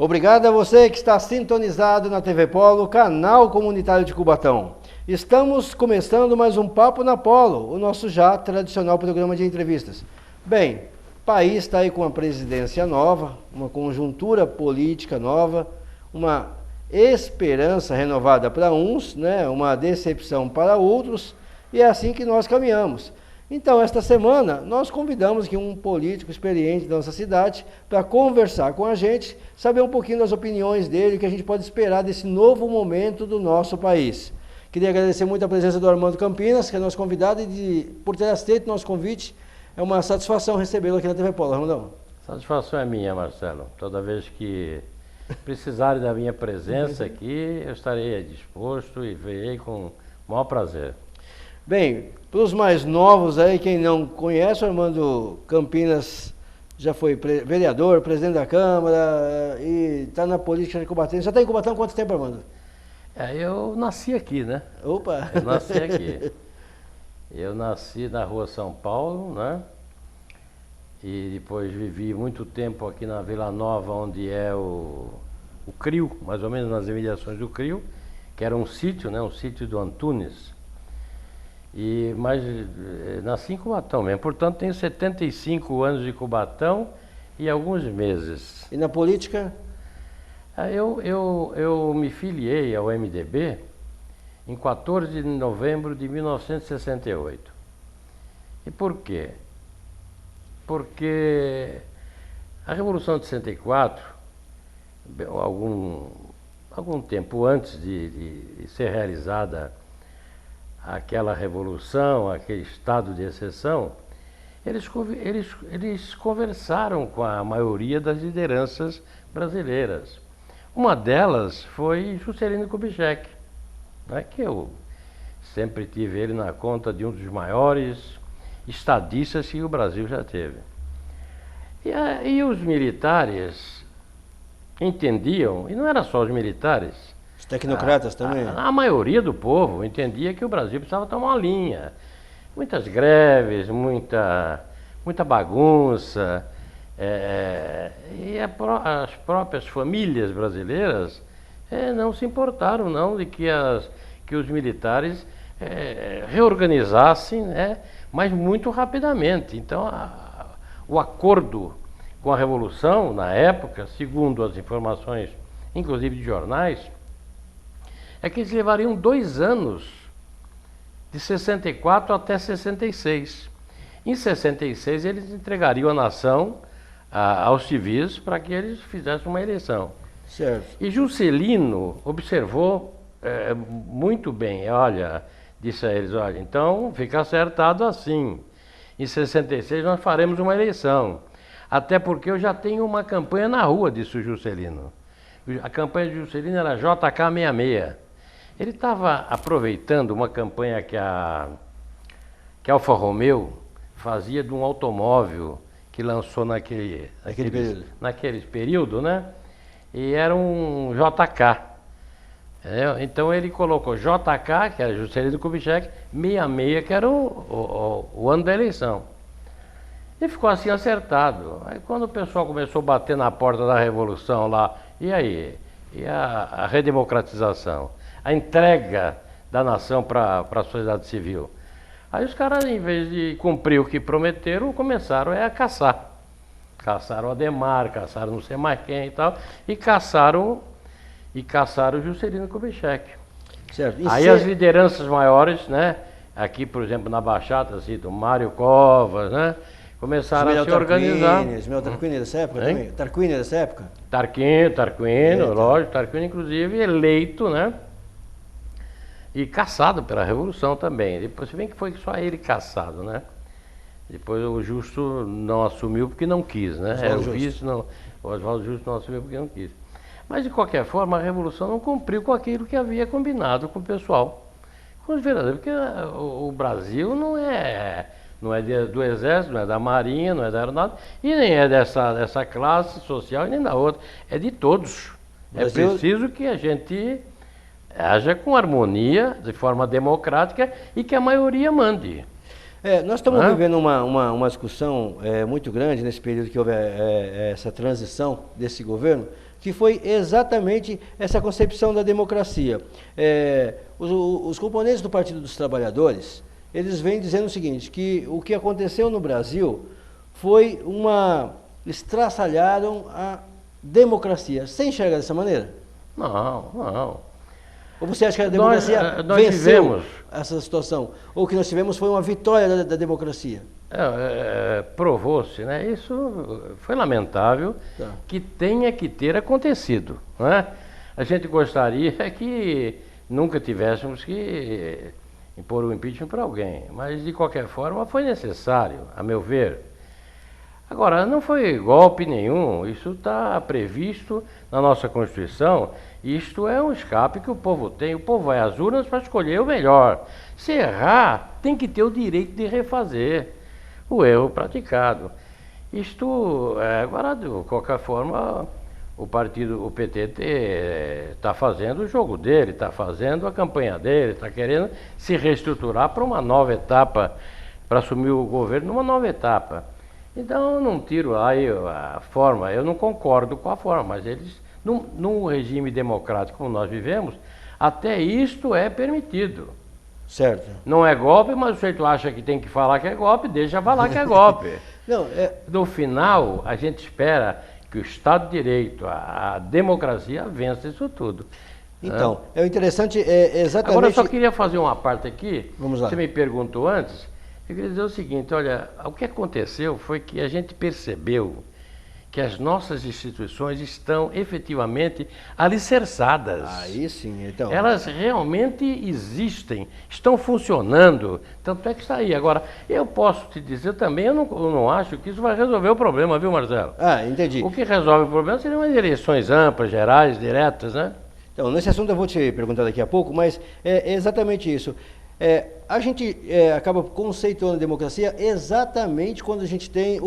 Obrigado a você que está sintonizado na TV Polo, canal comunitário de Cubatão. Estamos começando mais um Papo na Polo, o nosso já tradicional programa de entrevistas. Bem, o país está aí com uma presidência nova, uma conjuntura política nova, uma esperança renovada para uns, né, uma decepção para outros, e é assim que nós caminhamos. Então, esta semana, nós convidamos aqui um político experiente da nossa cidade para conversar com a gente, saber um pouquinho das opiniões dele, o que a gente pode esperar desse novo momento do nosso país. Queria agradecer muito a presença do Armando Campinas, que é nosso convidado, e por ter aceito o nosso convite. É uma satisfação recebê-lo aqui na TV Polo, Armandão. Satisfação é minha, Marcelo. Toda vez que precisarem da minha presença aqui, eu estarei disposto e verei com o maior prazer. Bem, para os mais novos aí, quem não conhece, o Armando Campinas já foi vereador, presidente da Câmara e está na política de Cubatão. Já está em Cubatão há quanto tempo, Armando? Eu nasci aqui, né? Opa! Eu nasci aqui. Eu nasci na Rua São Paulo, né? E depois vivi muito tempo aqui na Vila Nova, onde é o CRIO, mais ou menos nas imediações do CRIO, que era um sítio, né? Um sítio do Antunes. Mas nasci em Cubatão mesmo, portanto tenho 75 anos de Cubatão e alguns meses. E na política? Eu me filiei ao MDB em 14 de novembro de 1968. E por quê? Porque a Revolução de 64, algum tempo antes de ser realizada aquela revolução, aquele estado de exceção, eles conversaram com a maioria das lideranças brasileiras. Uma delas foi Juscelino Kubitschek, né, que eu sempre tive ele na conta de um dos maiores estadistas que o Brasil já teve. E os militares entendiam, e não era só os militares, os tecnocratas também? A maioria do povo entendia que o Brasil precisava tomar uma linha. Muitas greves, muita bagunça. As próprias famílias brasileiras não se importaram não de que os militares reorganizassem, né, mas muito rapidamente. Então o acordo com a Revolução, na época, segundo as informações, inclusive de jornais, é que eles levariam 2 anos, de 64 até 66. Em 66 eles entregariam a nação aos civis para que eles fizessem uma eleição. Certo. E Juscelino observou muito bem, disse a eles, então fica acertado assim, em 66 nós faremos uma eleição, até porque eu já tenho uma campanha na rua, disse o Juscelino. A campanha de Juscelino era JK66. Ele estava aproveitando uma campanha que a Alfa Romeo fazia de um automóvel que lançou naquele período, né? E era um JK. Então ele colocou JK, que era Juscelino Kubitschek, 66, que era o ano da eleição. E ficou assim acertado. Aí quando o pessoal começou a bater na porta da Revolução lá, e aí? E a redemocratização? A entrega da nação para a sociedade civil. Aí os caras, em vez de cumprir o que prometeram, começaram a caçar. Caçaram o Adhemar, caçaram não sei mais quem e tal, e caçaram o Juscelino Kubitschek. Certo. Aí as lideranças maiores, né, aqui, por exemplo, na Baixada, assim, do Mário Covas, né, começaram a se organizar. Ismael Tarquínio dessa época também? Tarquínio dessa época? Tarquínio, lógico, Tarquínio inclusive eleito, né? E caçado pela Revolução também. Depois, se bem que foi só ele caçado, né? Depois o Justo não assumiu porque não quis, né? O Oswaldo Justo não assumiu porque não quis. Mas, de qualquer forma, a Revolução não cumpriu com aquilo que havia combinado com o pessoal, com os vereadores, porque o Brasil não é do Exército, não é da Marinha, não é da Aeronáutica, e nem é dessa classe social e nem da outra. É de todos. É preciso que a gente haja com harmonia, de forma democrática, e que a maioria mande. Nós estamos vivendo uma discussão muito grande nesse período que houve essa transição desse governo, que foi exatamente essa concepção da democracia. Os componentes do Partido dos Trabalhadores, eles vêm dizendo o seguinte, que o que aconteceu no Brasil foi estraçalharam a democracia. Você enxerga dessa maneira? Não. Ou você acha que a democracia nós venceu essa situação? Ou o que nós tivemos foi uma vitória da democracia? Provou-se, né? Isso foi lamentável que tenha que ter acontecido, não é? A gente gostaria que nunca tivéssemos que impor o impeachment para alguém, mas de qualquer forma foi necessário, a meu ver. Agora, não foi golpe nenhum, isso está previsto na nossa Constituição, isto é um escape que o povo tem, o povo vai às urnas para escolher o melhor. Se errar, tem que ter o direito de refazer o erro praticado. Agora, de qualquer forma, o PT está fazendo o jogo dele, está fazendo a campanha dele, está querendo se reestruturar para uma nova etapa, para assumir o governo numa nova etapa. Então, eu não tiro aí a forma, eu não concordo com a forma, mas eles, num regime democrático como nós vivemos, até isto é permitido. Certo. Não é golpe, mas o sujeito acha que tem que falar que é golpe, deixa falar que é golpe. No final, a gente espera que o Estado de Direito, a democracia, vença isso tudo. Então, é interessante exatamente... Agora, eu só queria fazer uma parte aqui. Vamos lá. Você me perguntou antes. Eu queria dizer o seguinte, olha, o que aconteceu foi que a gente percebeu que as nossas instituições estão efetivamente alicerçadas. Aí sim, então. Elas realmente existem, estão funcionando, tanto é que está aí. Agora, eu posso te dizer também, eu não acho que isso vai resolver o problema, viu, Marcelo? Entendi. O que resolve o problema seriam as eleições amplas, gerais, diretas, né? Então, nesse assunto eu vou te perguntar daqui a pouco, mas é exatamente isso. A gente acaba conceituando a democracia exatamente quando a gente tem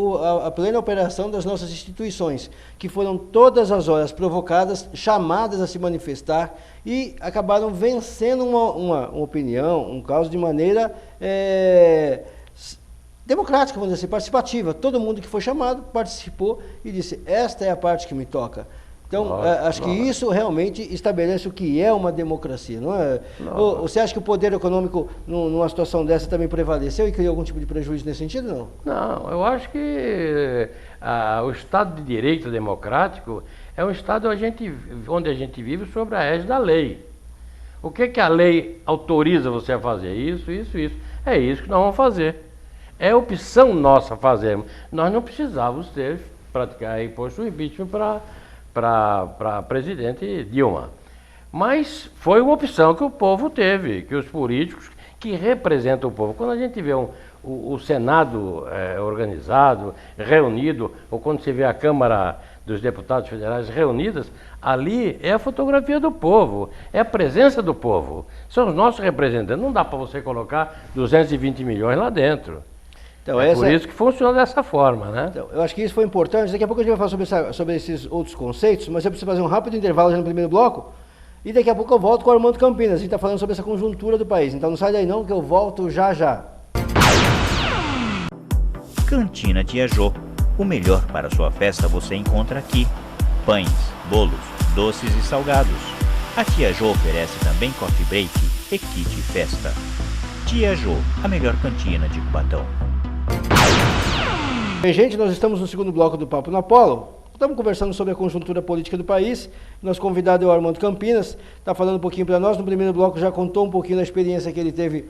a plena operação das nossas instituições, que foram todas as horas provocadas, chamadas a se manifestar e acabaram vencendo uma opinião, um caso de maneira democrática, vamos dizer assim, participativa. Todo mundo que foi chamado participou e disse, esta é a parte que me toca. Então, acho que isso realmente estabelece o que é uma democracia, não é? Você acha que o poder econômico, numa situação dessa, também prevaleceu e criou algum tipo de prejuízo nesse sentido, não? Não, eu acho que o Estado de Direito democrático é um Estado onde a gente vive sob a égide da lei. O que a lei autoriza você a fazer? Isso. É isso que nós vamos fazer. É opção nossa fazermos. Nós não precisávamos praticar imposto o impeachment para presidente Dilma. Mas foi uma opção que o povo teve, que os políticos que representam o povo. Quando a gente vê o Senado organizado, reunido, ou quando se vê a Câmara dos Deputados Federais reunidas, ali é a fotografia do povo, é a presença do povo. São os nossos representantes. Não dá para você colocar 220 milhões lá dentro. Então, por isso que funciona dessa forma, né? Então, eu acho que isso foi importante. Daqui a pouco a gente vai falar sobre esses outros conceitos, mas eu preciso fazer um rápido intervalo já no primeiro bloco. E daqui a pouco eu volto com o Armando Campinas. A gente está falando sobre essa conjuntura do país. Então não sai daí não, que eu volto já. Cantina Tia Jô. O melhor para sua festa você encontra aqui. Pães, bolos, doces e salgados. A Tia Jô oferece também coffee break e kit festa. Tia Jô, a melhor cantina de Cubatão. Bem, gente, nós estamos no segundo bloco do Papo na Polo. Estamos conversando sobre a conjuntura política do país. Nosso convidado é o Armando Campinas, está falando um pouquinho para nós. No primeiro bloco já contou um pouquinho da experiência que ele teve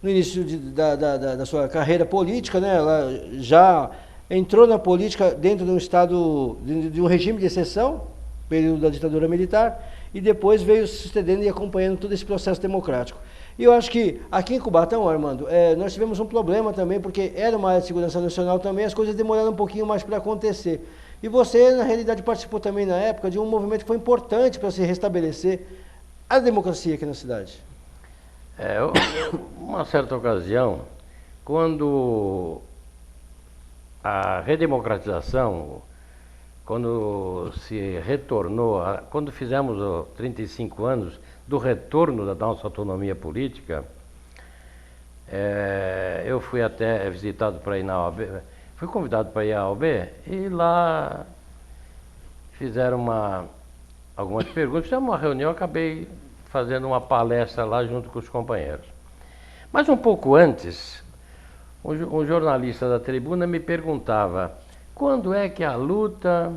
no início da sua carreira política, né? Ela já entrou na política dentro de um estado, de um regime de exceção, período da ditadura militar, e depois veio se estendendo e acompanhando todo esse processo democrático. E eu acho que aqui em Cubatão, Armando, nós tivemos um problema também, porque era uma área de segurança nacional também, as coisas demoraram um pouquinho mais para acontecer. E você, na realidade, participou também na época de um movimento que foi importante para se restabelecer a democracia aqui na cidade. Uma certa ocasião, quando a redemocratização, quando se retornou, quando fizemos 35 anos do retorno da nossa autonomia política, eu fui até visitado para ir na OAB, fui convidado para ir à OAB e lá fizeram algumas perguntas, fizemos uma reunião, acabei fazendo uma palestra lá junto com os companheiros. Mas um pouco antes, um jornalista da Tribuna me perguntava quando é que a luta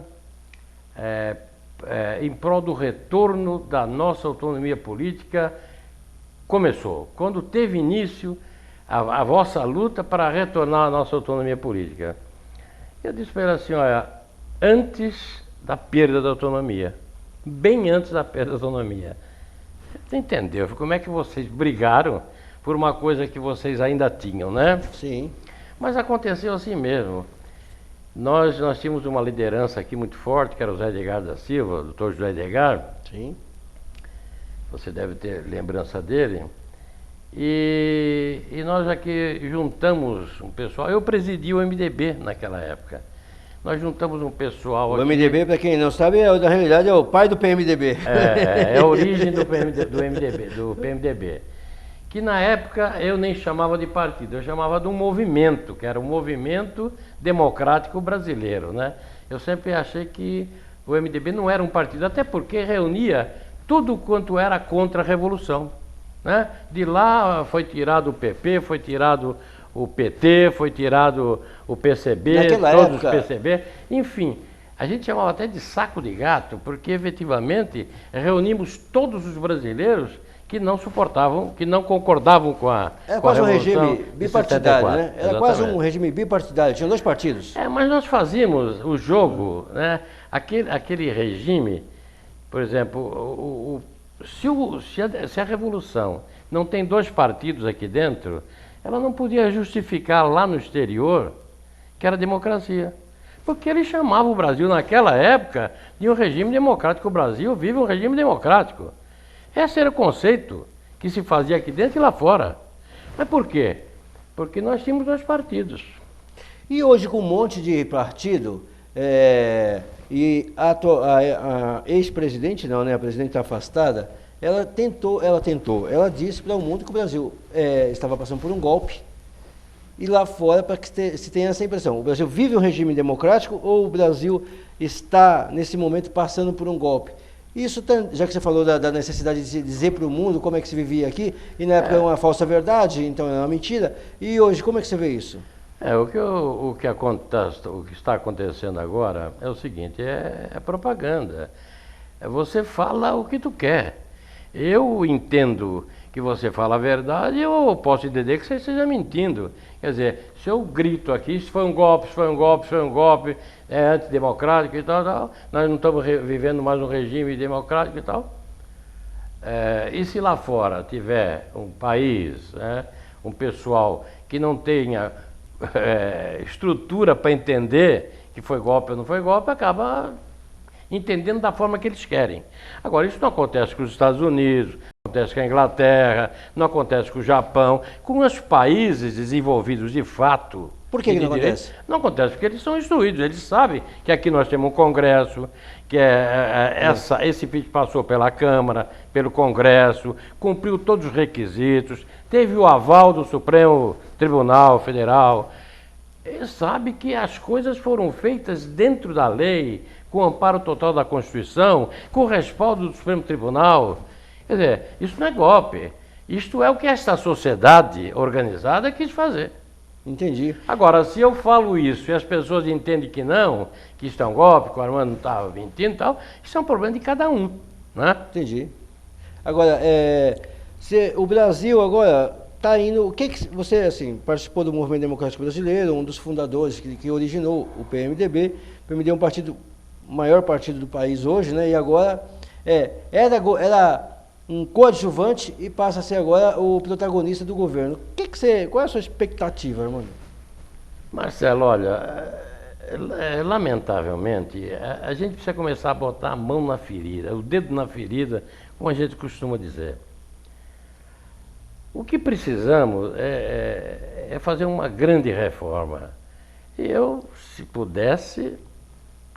em prol do retorno da nossa autonomia política começou, quando teve início a vossa luta para retornar à nossa autonomia política. Eu disse para ele assim, olha, antes da perda da autonomia, bem antes da perda da autonomia. Você entendeu? Como é que vocês brigaram por uma coisa que vocês ainda tinham, né? Sim. Mas aconteceu assim mesmo. Nós tínhamos uma liderança aqui muito forte, que era o Zé Edgar da Silva, o doutor José Edgar. Sim. Você deve ter lembrança dele. E nós aqui juntamos um pessoal. Eu presidi o MDB naquela época. Nós juntamos um pessoal O aqui. MDB, para quem não sabe, na realidade é o pai do PMDB. É a origem do PMDB. Que na época eu nem chamava de partido, eu chamava de um movimento, que era o Movimento Democrático Brasileiro, né? Eu sempre achei que o MDB não era um partido, até porque reunia tudo quanto era contra a Revolução, né? De lá foi tirado o PP, foi tirado o PT, foi tirado o PCB, Naquela todos época... os PCB, enfim. A gente chamava até de saco de gato, porque efetivamente reunimos todos os brasileiros que não suportavam, que não concordavam com a Era quase um Revolução regime bipartidário, né? Era Exatamente. quase um regime bipartidário, tinha 2 partidos. Mas nós fazíamos o jogo, né? Aquele regime, por exemplo, se a Revolução não tem 2 partidos aqui dentro, ela não podia justificar lá no exterior que era democracia. Porque ele chamava o Brasil naquela época de um regime democrático. O Brasil vive um regime democrático. Esse era o conceito que se fazia aqui dentro e lá fora. Mas por quê? Porque nós tínhamos 2 partidos. E hoje, com um monte de partido, e a ex-presidente, não, né? A presidente está afastada, ela disse para o mundo que o Brasil estava passando por um golpe. E lá fora, para que se tenha essa impressão, o Brasil vive um regime democrático ou o Brasil está, nesse momento, passando por um golpe? Isso, já que você falou da necessidade de dizer para o mundo como é que se vivia aqui, e na época era uma falsa verdade, então era uma mentira, e hoje, como é que você vê isso? O que está acontecendo agora é o seguinte, é propaganda. Você fala o que tu quer. Eu entendo que você fala a verdade, eu posso entender que você esteja mentindo. Quer dizer, se eu grito aqui, se foi um golpe, é antidemocrático e tal, nós não estamos vivendo mais um regime democrático e tal. E se lá fora tiver um país, um pessoal que não tenha estrutura para entender que foi golpe ou não foi golpe, acaba entendendo da forma que eles querem. Agora, isso não acontece com os Estados Unidos, não acontece com a Inglaterra, não acontece com o Japão, com os países desenvolvidos de fato. Por que não acontece? Não acontece porque eles são instruídos, eles sabem que aqui nós temos um Congresso, que esse pitch passou pela Câmara, pelo Congresso, cumpriu todos os requisitos, teve o aval do Supremo Tribunal Federal. Ele sabe que as coisas foram feitas dentro da lei, com o amparo total da Constituição, com o respaldo do Supremo Tribunal. Quer dizer, isso não é golpe. Isto é o que esta sociedade organizada quis fazer. Entendi. Agora, se eu falo isso e as pessoas entendem que não, que isso é um golpe, que o Armando não estava mentindo e tal, isso é um problema de cada um, né? Entendi. Agora, o Brasil agora está indo... O que você, assim, participou do Movimento Democrático Brasileiro, um dos fundadores que originou o PMDB. O PMDB é um partido, o maior partido do país hoje, né? E agora era um coadjuvante e passa a ser agora o protagonista do governo. Qual é a sua expectativa, Armando? Marcelo, olha, lamentavelmente, a gente precisa começar a botar a mão na ferida, o dedo na ferida, como a gente costuma dizer. O que precisamos é fazer uma grande reforma. Eu, se pudesse,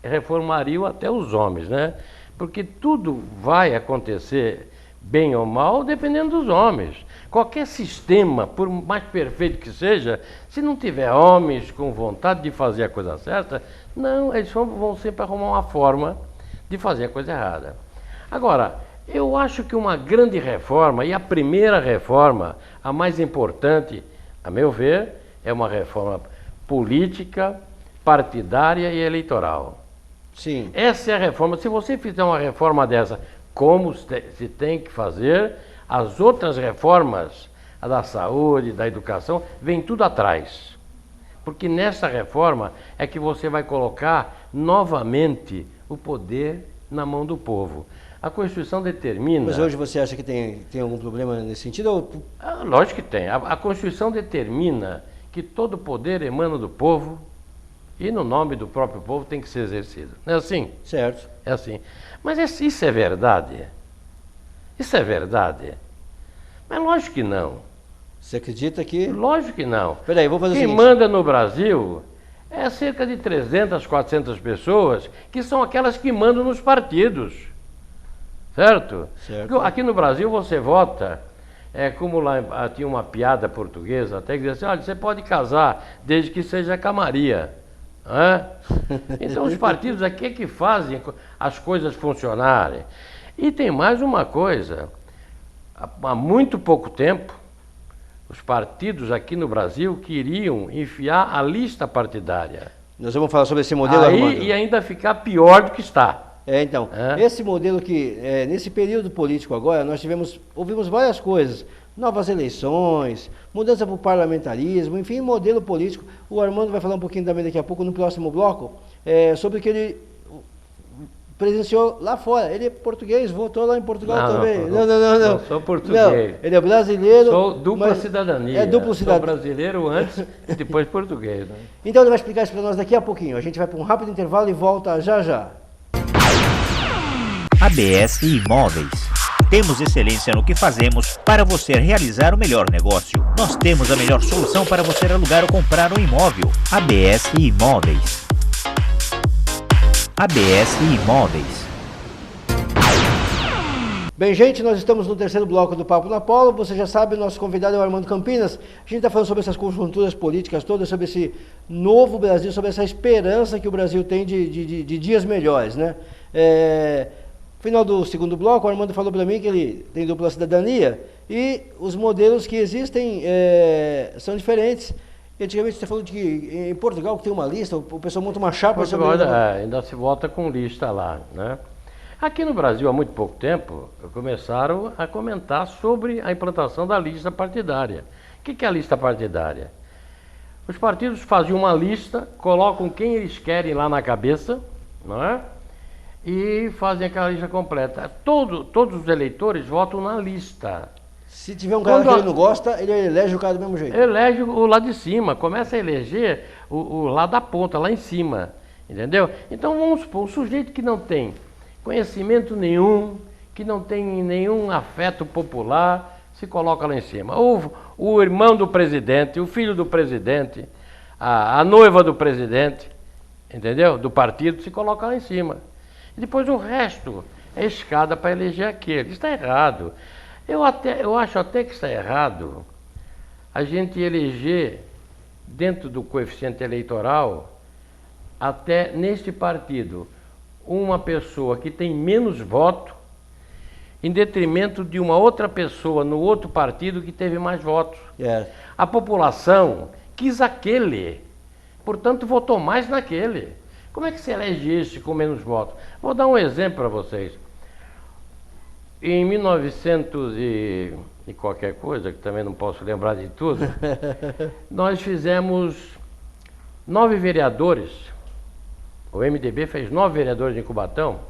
reformaria até os homens, né? Porque tudo vai acontecer bem ou mal, dependendo dos homens. Qualquer sistema, por mais perfeito que seja, se não tiver homens com vontade de fazer a coisa certa, não, eles vão sempre arrumar uma forma de fazer a coisa errada. Agora, eu acho que uma grande reforma, e a primeira reforma, a mais importante, a meu ver, é uma reforma política, partidária e eleitoral. Sim. Essa é a reforma. Se você fizer uma reforma dessa, como se tem que fazer, as outras reformas, a da saúde, da educação, vem tudo atrás. Porque nessa reforma é que você vai colocar novamente o poder na mão do povo. A Constituição determina... Mas hoje você acha que tem algum problema nesse sentido? Ou... Lógico que tem. A Constituição determina que todo poder emana do povo e no nome do próprio povo tem que ser exercido. Não é assim? Certo. É assim. Mas isso é verdade? Isso é verdade? Mas lógico que não. Você acredita que... Lógico que não. Peraí, vou fazer o seguinte. seguinte. Manda no Brasil é cerca de 300, 400 pessoas, que são aquelas que mandam nos partidos. Certo? Certo. Aqui no Brasil você vota, como lá tinha uma piada portuguesa, até que dizia assim, olha, você pode casar desde que seja camaria. Então os partidos aqui é que fazem as coisas funcionarem. E tem mais uma coisa, há muito pouco tempo, os partidos aqui no Brasil queriam enfiar a lista partidária. Nós vamos falar sobre esse modelo, Armando. E ainda ficar pior do que está. Então, esse modelo que, nesse período político agora, nós ouvimos várias coisas, novas eleições, mudança para o parlamentarismo, enfim, modelo político. O Armando vai falar um pouquinho também daqui a pouco, no próximo bloco, sobre o que ele presenciou lá fora. Ele é português, votou lá em Portugal também. Não. Sou português. Não, ele é brasileiro. Sou dupla cidadania. É duplo cidadania. Sou brasileiro antes e depois português. Né? Então ele vai explicar isso para nós daqui a pouquinho. A gente vai para um rápido intervalo e volta já já. ABS Imóveis. Temos excelência no que fazemos para você realizar o melhor negócio. Nós temos a melhor solução para você alugar ou comprar um imóvel. ABS Imóveis. ABS Imóveis. Bem, gente, nós estamos no terceiro bloco do Papo na Polo. Você já sabe, o nosso convidado é o Armando Campinas. A gente está falando sobre essas conjunturas políticas todas, sobre esse novo Brasil, sobre essa esperança que o Brasil tem de dias melhores, né? Final do segundo bloco, o Armando falou para mim que ele tem dupla cidadania e os modelos que existem são diferentes. Antigamente você falou de que em Portugal que tem uma lista, o pessoal monta uma chapa... Portugal ainda se vota com lista lá, né? Aqui no Brasil, há muito pouco tempo, começaram a comentar sobre a implantação da lista partidária. O que é a lista partidária? Os partidos fazem uma lista, colocam quem eles querem lá na cabeça, não é? E fazem aquela lista completa. Todos os eleitores votam na lista. Se tiver um cara que ele não gosta, ele elege o cara do mesmo jeito. Elege o lá de cima, começa a eleger o lá da ponta, lá em cima, entendeu? Então vamos supor, um sujeito que não tem conhecimento nenhum, que não tem nenhum afeto popular, se coloca lá em cima. O irmão do presidente, o filho do presidente, a noiva do presidente, entendeu? Do partido, se coloca lá em cima. E depois o resto é escada para eleger aquele. Está errado. Eu acho até que está errado a gente eleger, dentro do coeficiente eleitoral, até neste partido, uma pessoa que tem menos voto, em detrimento de uma outra pessoa no outro partido que teve mais votos. A população quis aquele, portanto votou mais naquele. Como é que se elege este com menos votos? Vou dar um exemplo para vocês. Em 1900 e qualquer coisa, que também não posso lembrar de tudo, nós fizemos 9 vereadores. O MDB fez 9 vereadores em Cubatão.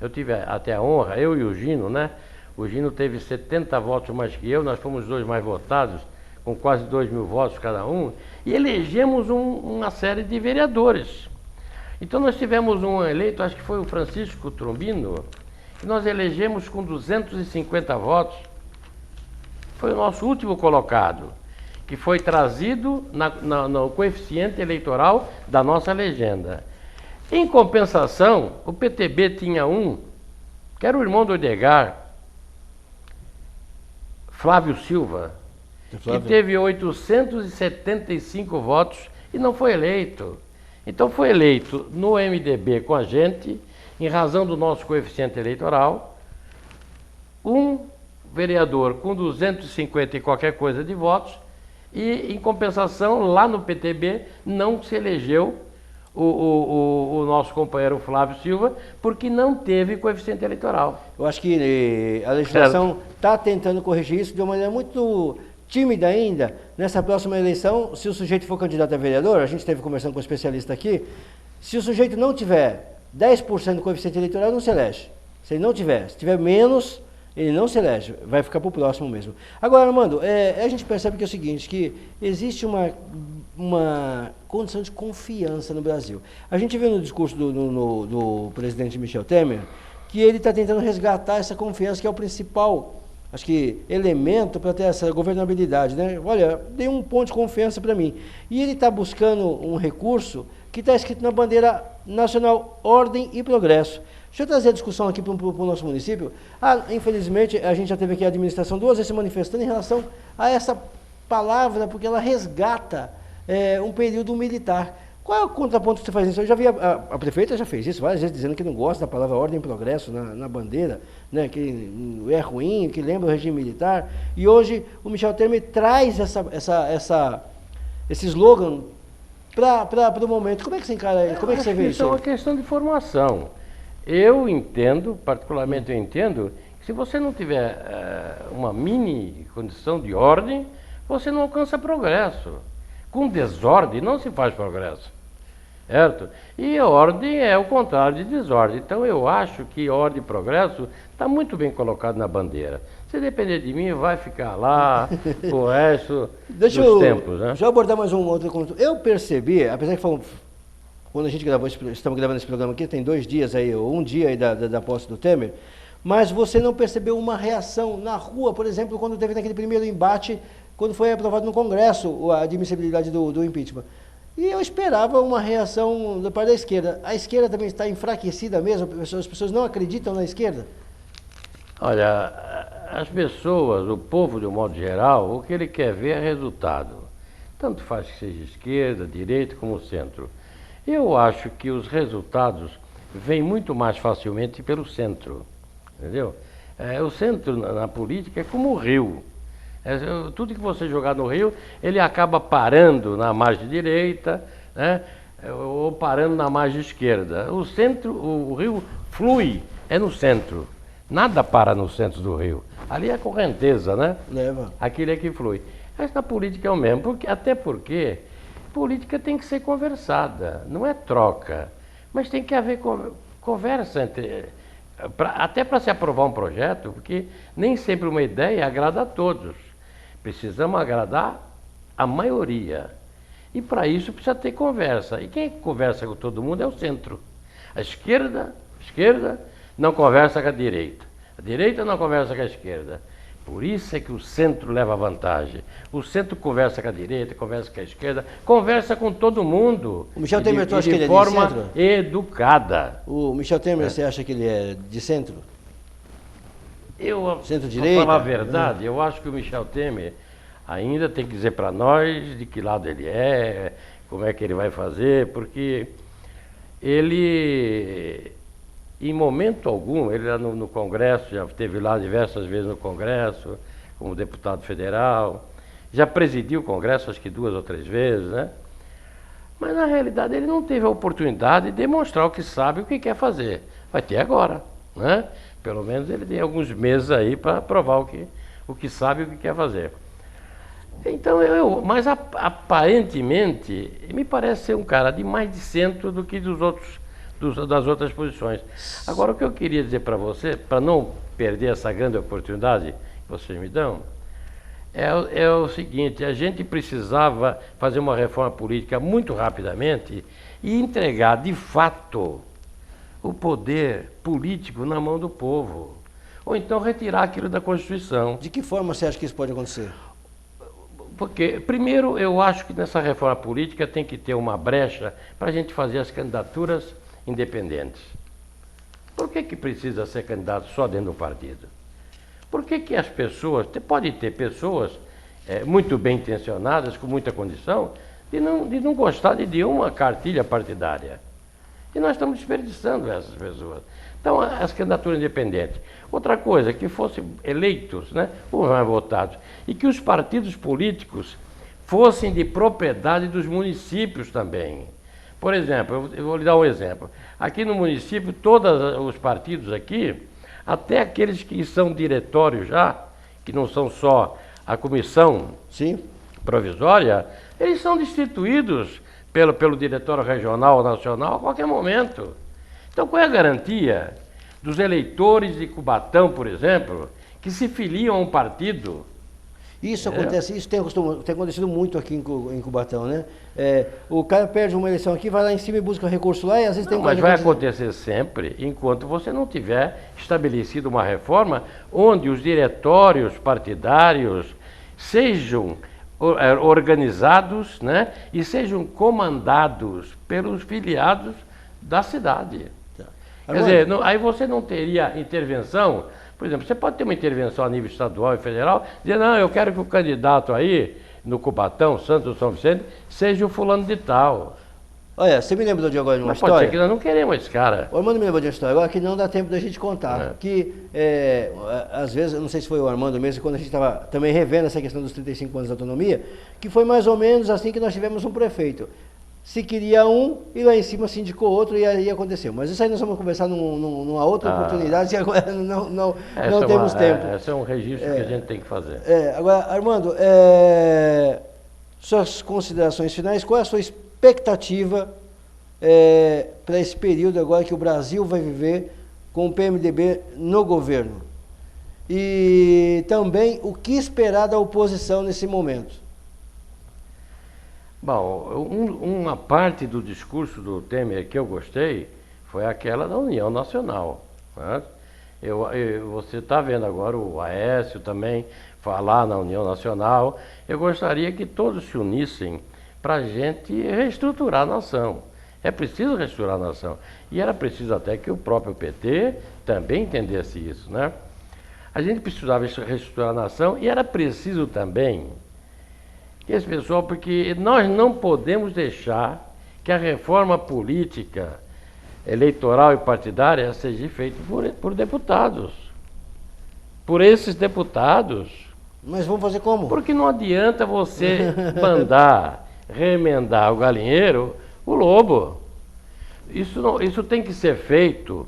Eu tive até a honra, eu e o Gino, né? O Gino teve 70 votos mais que eu, nós fomos os dois mais votados, com quase 2.000 votos cada um, e elegemos uma série de vereadores. Então nós tivemos um eleito, acho que foi o Francisco Trombino, que nós elegemos com 250 votos. Foi o nosso último colocado, que foi trazido no coeficiente eleitoral da nossa legenda. Em compensação, o PTB tinha um, que era o irmão do Edgar, Flávio Silva, que teve 875 votos e não foi eleito. Então foi eleito no MDB com a gente, em razão do nosso coeficiente eleitoral, um vereador com 250 e qualquer coisa de votos, e em compensação, lá no PTB, não se elegeu o nosso companheiro Flávio Silva, porque não teve coeficiente eleitoral. Eu acho que a legislação está tentando corrigir isso de uma maneira muito tímida ainda. Nessa próxima eleição, se o sujeito for candidato a vereador, a gente esteve conversando com um especialista aqui, se o sujeito não tiver 10% do coeficiente eleitoral, não se elege. Se ele não tiver, se tiver menos, ele não se elege, vai ficar para o próximo mesmo. Agora, Armando, a gente percebe que é o seguinte, que existe uma condição de confiança no Brasil. A gente viu no discurso do presidente Michel Temer que ele está tentando resgatar essa confiança, que é o principal, acho que, elemento para ter essa governabilidade, né? Olha, dê um ponto de confiança para mim. E ele está buscando um recurso que está escrito na bandeira nacional, ordem e progresso. Deixa eu trazer a discussão aqui para o nosso município. Infelizmente, a gente já teve aqui a administração 2 vezes se manifestando em relação a essa palavra, porque ela resgata um período militar. Qual é o contraponto que você faz nisso? Eu já vi, a prefeita já fez isso várias vezes, dizendo que não gosta da palavra ordem e progresso na bandeira, né, que é ruim, que lembra o regime militar. E hoje o Michel Temer traz esse slogan para o momento. Como é que você encara, como é que você vê isso? É uma questão de formação. Eu entendo, particularmente eu entendo, que se você não tiver uma mini condição de ordem, você não alcança progresso. Com desordem não se faz progresso, certo? E a ordem é o contrário de desordem. Então eu acho que ordem e progresso está muito bem colocado na bandeira. Se depender de mim, vai ficar lá o resto dos tempos, né? Deixa eu abordar mais um outro conto. Eu percebi, apesar que quando a gente gravou, estamos gravando esse programa aqui, tem 2 dias aí, ou um dia aí da posse do Temer, mas você não percebeu uma reação na rua, por exemplo, quando teve naquele primeiro embate, quando foi aprovado no Congresso a admissibilidade do impeachment. E eu esperava uma reação da parte da esquerda. A esquerda também está enfraquecida mesmo? As pessoas não acreditam na esquerda? Olha, as pessoas, o povo de um modo geral, o que ele quer ver é resultado. Tanto faz que seja esquerda, direita como centro. Eu acho que os resultados vêm muito mais facilmente pelo centro, entendeu? O centro na política é como o rio. Tudo que você jogar no rio, ele acaba parando na margem direita, né? Ou parando na margem esquerda. O centro, o rio flui, é no centro. Nada para no centro do rio. Ali é a correnteza, né? Leva. Aquilo é que flui. Mas na política é o mesmo, até porque política tem que ser conversada, não é troca. Mas tem que haver conversa até para se aprovar um projeto, porque nem sempre uma ideia agrada a todos. Precisamos agradar a maioria. E para isso precisa ter conversa. E quem conversa com todo mundo é o centro. A esquerda não conversa com a direita não conversa com a esquerda. Por isso é que o centro leva vantagem. O centro conversa com a direita, conversa com a esquerda, conversa com todo mundo. O Michel Temer, tu acha que ele é de forma centro? Educada. O Michel Temer, você acha que ele é de centro? Centro-direita? Para falar a verdade, eu acho que o Michel Temer ainda tem que dizer para nós de que lado ele é, como é que ele vai fazer, porque ele, em momento algum, ele lá no Congresso, já esteve lá diversas vezes no Congresso, como deputado federal, já presidiu o Congresso acho que 2 ou 3 vezes, né? Mas na realidade ele não teve a oportunidade de demonstrar o que sabe e o que quer fazer. Vai ter agora, né? Pelo menos ele tem alguns meses aí para provar o que sabe e o que quer fazer. Então, mas aparentemente, me parece ser um cara de mais de centro do que das outras posições. Agora, o que eu queria dizer para você, para não perder essa grande oportunidade que vocês me dão, é o seguinte: a gente precisava fazer uma reforma política muito rapidamente e entregar, de fato, o poder político na mão do povo. Ou então retirar aquilo da Constituição. De que forma você acha que isso pode acontecer? Porque, primeiro, eu acho que nessa reforma política tem que ter uma brecha para a gente fazer as candidaturas independentes. Por que precisa ser candidato só dentro do partido? Por que as pessoas, pode ter pessoas muito bem intencionadas, com muita condição, de não gostar de nenhuma cartilha partidária. E nós estamos desperdiçando essas pessoas. Então, as candidaturas independentes. Outra coisa, que fossem eleitos, né, ou votados, e que os partidos políticos fossem de propriedade dos municípios também. Por exemplo, eu vou lhe dar um exemplo. Aqui no município, todos os partidos aqui, até aqueles que são diretórios já, que não são só a comissão Sim. provisória, eles são destituídos pelo diretório regional ou nacional a qualquer momento. Então, qual é a garantia dos eleitores de Cubatão, por exemplo, que se filiam a um partido? Isso acontece, isso tem acontecido muito aqui em Cubatão, né? O cara perde uma eleição aqui, vai lá em cima e busca recurso lá e às vezes tem... Mas vai acontecer sempre enquanto você não tiver estabelecido uma reforma onde os diretórios partidários sejam organizados, né, e sejam comandados pelos filiados da cidade. Tá. Quer dizer, aí você não teria intervenção. Por exemplo, você pode ter uma intervenção a nível estadual e federal, dizer, não, eu quero que o candidato aí, no Cubatão, Santos, São Vicente, seja o fulano de tal. Olha, você me lembrou de agora de uma Mas história? pode ser que nós não queremos esse cara. O Armando me lembrou de uma história agora que não dá tempo da gente contar. Que, às vezes, eu não sei se foi o Armando mesmo, quando a gente estava também revendo essa questão dos 35 anos de autonomia, que foi mais ou menos assim que nós tivemos um prefeito. Se queria um, e lá em cima se indicou outro, e aí aconteceu. Mas isso aí nós vamos conversar numa outra oportunidade, que agora não temos tempo. Esse é um registro que a gente tem que fazer. Agora, Armando, suas considerações finais, qual é a sua expectativa para esse período agora que o Brasil vai viver com o PMDB no governo? E também o que esperar da oposição nesse momento? Bom, uma parte do discurso do Temer que eu gostei foi aquela da União Nacional. Né? Você está vendo agora o Aécio também falar na União Nacional. Eu gostaria que todos se unissem para a gente reestruturar a nação. É preciso reestruturar a nação. E era preciso até que o próprio PT também entendesse isso, né? A gente precisava reestruturar a nação e era preciso também que esse pessoal, porque nós não podemos deixar que a reforma política, eleitoral e partidária seja feita por deputados. Por esses deputados. Mas vamos fazer como? Porque não adianta você mandar remendar o galinheiro, o lobo. Isso tem que ser feito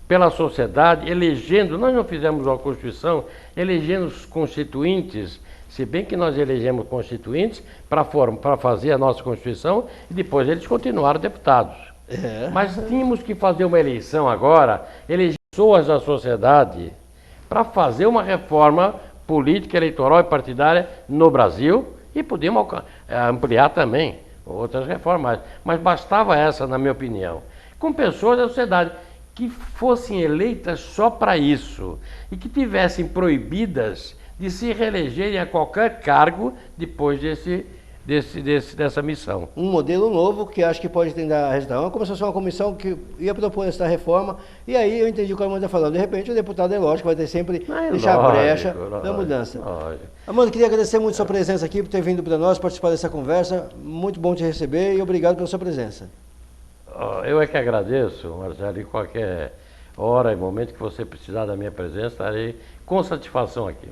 pela sociedade, elegendo. Nós não fizemos uma Constituição elegendo os constituintes, se bem que nós elegemos constituintes para fazer a nossa Constituição e depois eles continuaram deputados. Mas tínhamos que fazer uma eleição agora, eleger pessoas da sociedade para fazer uma reforma política, eleitoral e partidária no Brasil e podemos ampliar também outras reformas. Mas bastava essa, na minha opinião, com pessoas da sociedade que fossem eleitas só para isso e que tivessem proibidas de se reelegerem a qualquer cargo depois dessa missão. Um modelo novo que acho que pode dar resultado. Começou a ser uma comissão que ia propor essa reforma, e aí eu entendi o que o Armando está falando. De repente o deputado é lógico, vai ter sempre deixar brecha da mudança. Armando, queria agradecer muito a sua presença aqui, por ter vindo para nós, participar dessa conversa. Muito bom te receber e obrigado pela sua presença. Eu é que agradeço, Marcelo, em qualquer hora e momento que você precisar da minha presença, estarei com satisfação aqui.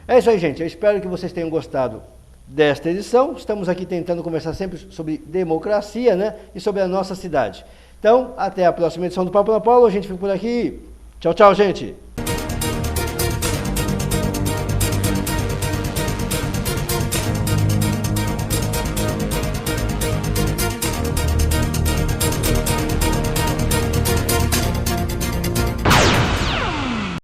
É isso aí, gente. Eu espero que vocês tenham gostado desta edição. Estamos aqui tentando conversar sempre sobre democracia, né? E sobre a nossa cidade. Então, até a próxima edição do Papo na Polo. A gente fica por aqui. Tchau, tchau, gente.